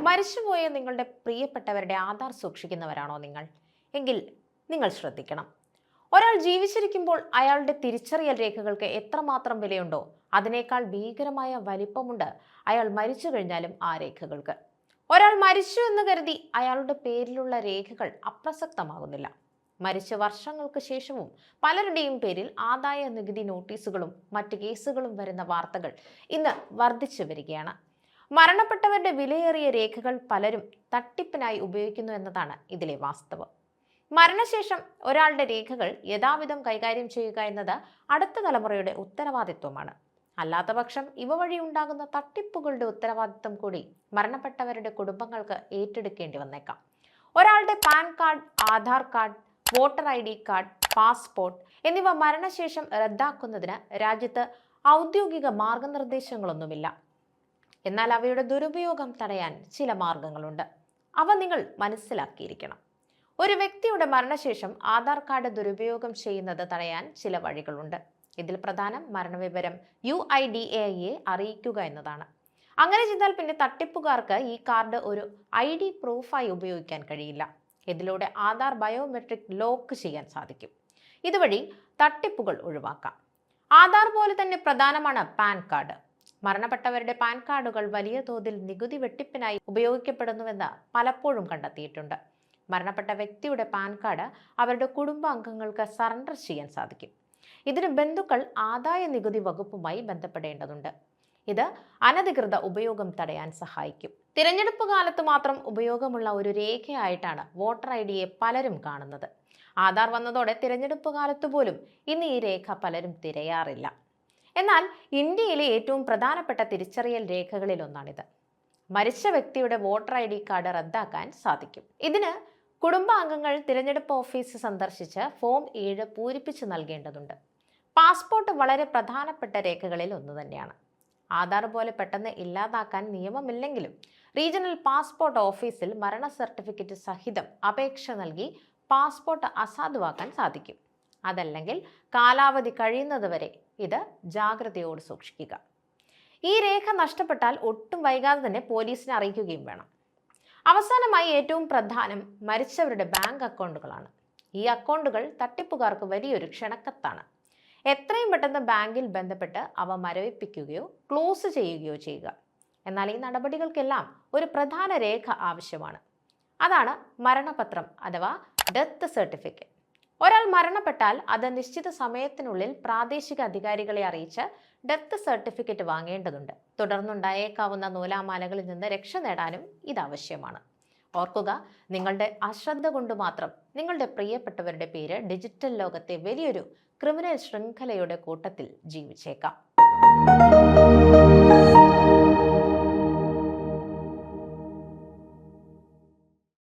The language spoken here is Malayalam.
മരിച്ചുപോയ നിങ്ങളുടെ പ്രിയപ്പെട്ടവരുടെ ആധാർ സൂക്ഷിക്കുന്നവരാണോ നിങ്ങൾ? എങ്കിൽ നിങ്ങൾ ശ്രദ്ധിക്കണം. ഒരാൾ ജീവിച്ചിരിക്കുമ്പോൾ അയാളുടെ തിരിച്ചറിയൽ രേഖകൾക്ക് എത്രമാത്രം വിലയുണ്ടോ അതിനേക്കാൾ ഭീകരമായ വലിപ്പമുണ്ട് അയാൾ മരിച്ചു കഴിഞ്ഞാലും ആ രേഖകൾക്ക്. ഒരാൾ മരിച്ചു എന്ന് കരുതി അയാളുടെ പേരിലുള്ള രേഖകൾ അപ്രസക്തമാകുന്നില്ല. മരിച്ച വർഷങ്ങൾക്ക് ശേഷവും പലരുടെയും പേരിൽ ആദായ നികുതി നോട്ടീസുകളും മറ്റ് കേസുകളും വരുന്ന വാർത്തകൾ ഇന്ന് വർദ്ധിച്ചു വരികയാണ്. മരണപ്പെട്ടവരുടെ വിലയേറിയ രേഖകൾ പലരും തട്ടിപ്പിനായി ഉപയോഗിക്കുന്നു എന്നതാണ് ഇതിലെ വാസ്തവം. മരണശേഷം ഒരാളുടെ രേഖകൾ യഥാവിധം കൈകാര്യം ചെയ്യുക എന്നത് അടുത്ത തലമുറയുടെ ഉത്തരവാദിത്വമാണ്. അല്ലാത്തപക്ഷം ഇവ വഴി ഉണ്ടാകുന്ന തട്ടിപ്പുകളുടെ ഉത്തരവാദിത്വം കൂടി മരണപ്പെട്ടവരുടെ കുടുംബങ്ങൾക്ക് ഏറ്റെടുക്കേണ്ടി വന്നേക്കാം. ഒരാളുടെ pan card, Aadhaar card, voter ID card, passport എന്നിവ മരണശേഷം റദ്ദാക്കുന്നതിന് രാജ്യത്ത് ഔദ്യോഗിക മാർഗനിർദ്ദേശങ്ങളൊന്നുമില്ല. എന്നാൽ അവയുടെ ദുരുപയോഗം തടയാൻ ചില മാർഗങ്ങളുണ്ട്. അവ നിങ്ങൾ മനസ്സിലാക്കിയിരിക്കണം. ഒരു വ്യക്തിയുടെ മരണശേഷം ആധാർ കാർഡ് ദുരുപയോഗം ചെയ്യുന്നത് തടയാൻ ചില വഴികളുണ്ട്. ഇതിൽ പ്രധാനം മരണവിവരം UIDAIയെ അറിയിക്കുക എന്നതാണ്. അങ്ങനെ ചെയ്താൽ പിന്നെ തട്ടിപ്പുകാർക്ക് ഈ കാർഡ് ഒരു ID പ്രൂഫായി ഉപയോഗിക്കാൻ കഴിയില്ല. ഇതിലൂടെ ആധാർ ബയോമെട്രിക് ലോക്ക് ചെയ്യാൻ സാധിക്കും. ഇതുവഴി തട്ടിപ്പുകൾ ഒഴിവാക്കാം. ആധാർ പോലെ തന്നെ പ്രധാനമാണ് പാൻ കാർഡ്. മരണപ്പെട്ടവരുടെ പാൻ കാർഡുകൾ വലിയ തോതിൽ നികുതി വെട്ടിപ്പിനായി ഉപയോഗിക്കപ്പെടുന്നുവെന്ന് പലപ്പോഴും കണ്ടെത്തിയിട്ടുണ്ട്. മരണപ്പെട്ട വ്യക്തിയുടെ പാൻ കാർഡ് അവരുടെ കുടുംബാംഗങ്ങൾക്ക് സറണ്ടർ ചെയ്യാൻ സാധിക്കും. ഇതിന് ബന്ധുക്കൾ ആദായ നികുതി വകുപ്പുമായി ബന്ധപ്പെടേണ്ടതുണ്ട്. ഇത് അനധികൃത ഉപയോഗം തടയാൻ സഹായിക്കും. തിരഞ്ഞെടുപ്പ് കാലത്ത് മാത്രം ഉപയോഗമുള്ള ഒരു രേഖയായിട്ടാണ് വോട്ടർ IDയെ പലരും കാണുന്നത്. ആധാർ വന്നതോടെ തിരഞ്ഞെടുപ്പ് കാലത്ത് പോലും ഇന്ന് ഈ രേഖ പലരും തിരയാറില്ല. എന്നാൽ ഇന്ത്യയിലെ ഏറ്റവും പ്രധാനപ്പെട്ട തിരിച്ചറിയൽ രേഖകളിൽ ഒന്നാണിത്. മരിച്ച വ്യക്തിയുടെ വോട്ടർ ID കാർഡ് റദ്ദാക്കാൻ സാധിക്കും. ഇതിന് കുടുംബാംഗങ്ങൾ തിരഞ്ഞെടുപ്പ് ഓഫീസ് സന്ദർശിച്ച് ഫോം 7 പൂരിപ്പിച്ച് നൽകേണ്ടതുണ്ട്. പാസ്പോർട്ട് വളരെ പ്രധാനപ്പെട്ട രേഖകളിൽ ഒന്ന് തന്നെയാണ്. ആധാർ പോലെ പെട്ടെന്ന് ഇല്ലാതാക്കാൻ നിയമമില്ലെങ്കിലും റീജിയണൽ പാസ്പോർട്ട് ഓഫീസിൽ മരണ സർട്ടിഫിക്കറ്റ് സഹിതം അപേക്ഷ നൽകി പാസ്പോർട്ട് അസാധുവാക്കാൻ സാധിക്കും. അതല്ലെങ്കിൽ കാലാവധി കഴിയുന്നതുവരെ ഇത് ജാഗ്രതയോട് സൂക്ഷിക്കുക. ഈ രേഖ നഷ്ടപ്പെട്ടാൽ ഒട്ടും വൈകാതെ തന്നെ പോലീസിനെ അറിയിക്കുകയും വേണം. അവസാനമായി ഏറ്റവും പ്രധാനം മരിച്ചവരുടെ ബാങ്ക് അക്കൗണ്ടുകളാണ്. ഈ അക്കൗണ്ടുകൾ തട്ടിപ്പുകാർക്ക് വലിയൊരു ക്ഷണക്കത്താണ്. എത്രയും പെട്ടെന്ന് ബാങ്കിൽ ബന്ധപ്പെട്ട് അവ മരവിപ്പിക്കുകയോ ക്ലോസ് ചെയ്യുകയോ ചെയ്യുക. എന്നാൽ ഈ നടപടികൾക്കെല്ലാം ഒരു പ്രധാന രേഖ ആവശ്യമാണ്. അതാണ് മരണപത്രം അഥവാ ഡെത്ത് സർട്ടിഫിക്കറ്റ്. ഒരാൾ മരണപ്പെട്ടാൽ അത് നിശ്ചിത സമയത്തിനുള്ളിൽ പ്രാദേശിക അധികാരികളെ അറിയിച്ച് ഡെത്ത് സർട്ടിഫിക്കറ്റ് വാങ്ങേണ്ടതുണ്ട്. തുടർന്നുണ്ടായേക്കാവുന്ന നൂലാമാലകളിൽ നിന്ന് രക്ഷ നേടാനും ഇത് ആവശ്യമാണ്. ഓർക്കുക, നിങ്ങളുടെ അശ്രദ്ധ കൊണ്ട് മാത്രം നിങ്ങളുടെ പ്രിയപ്പെട്ടവരുടെ പേര് ഡിജിറ്റൽ ലോകത്തെ വലിയൊരു ക്രിമിനൽ ശൃംഖലയുടെ കൂട്ടത്തിൽ ജീവിച്ചേക്കാം.